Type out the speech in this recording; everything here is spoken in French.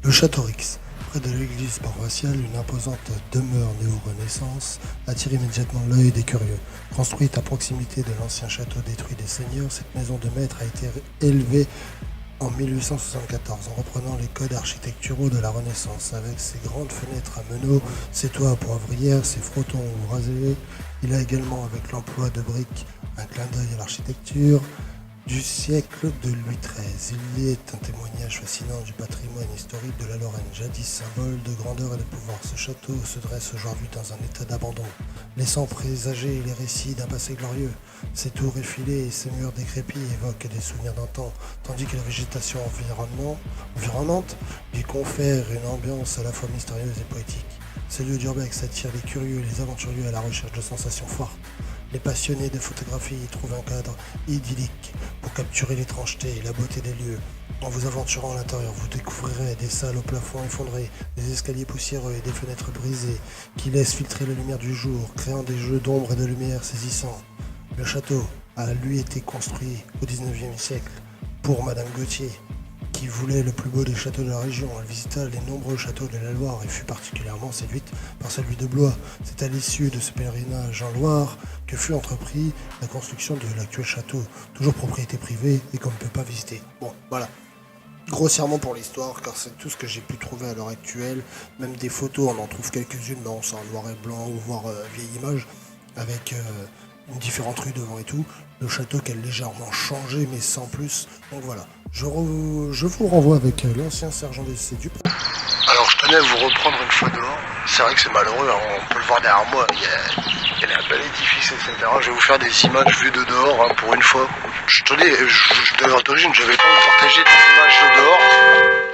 Le Château Rix, près de l'église paroissiale, une imposante demeure néo-renaissance attire immédiatement l'œil des curieux. Construite à proximité de l'ancien château détruit des seigneurs, cette maison de maître a été élevée en 1874 en reprenant les codes architecturaux de la Renaissance. Avec ses grandes fenêtres à meneaux, ses toits à poivrières, ses frontons rasés, il a également, avec l'emploi de briques, un clin d'œil à l'architecture du siècle de Louis XIII. Il est un témoignage fascinant du patrimoine historique de la Lorraine, jadis symbole de grandeur et de pouvoir. Ce château se dresse aujourd'hui dans un état d'abandon, laissant présager les récits d'un passé glorieux. Ses tours effilées et ses murs décrépits évoquent des souvenirs d'antan, tandis que la végétation environnante lui confère une ambiance à la fois mystérieuse et poétique. Ce lieu d'urbex attire les curieux et les aventurieux à la recherche de sensations fortes. Les passionnés de photographie y trouvent un cadre idyllique pour capturer l'étrangeté et la beauté des lieux. En vous aventurant à l'intérieur, vous découvrirez des salles au plafond effondré, des escaliers poussiéreux et des fenêtres brisées qui laissent filtrer la lumière du jour, créant des jeux d'ombre et de lumière saisissants. Le château a lui été construit au XIXe siècle pour Madame Gauthier, qui voulait le plus beau des châteaux de la région. Elle visita les nombreux châteaux de la Loire et fut particulièrement séduite par celui de Blois. C'est à l'issue de ce pèlerinage en Loire que fut entrepris la construction de l'actuel château, toujours propriété privée et qu'on ne peut pas visiter. Bon, voilà. Grossièrement pour l'histoire, car c'est tout ce que j'ai pu trouver à l'heure actuelle. Même des photos, on en trouve quelques-unes, mais c'est en noir et blanc ou voire vieille image, avec une différente rue devant et tout. Le château qui a légèrement changé, mais sans plus. Donc voilà, je vous renvoie avec l'ancien sergent des Sédup. Alors je tenais à vous reprendre une fois dehors. C'est vrai que c'est malheureux, hein. On peut le voir derrière moi. Il y a un bel édifice, etc. Je vais vous faire des images vues de dehors, hein, pour une fois. D'origine, je vais pas vous partager des images de dehors.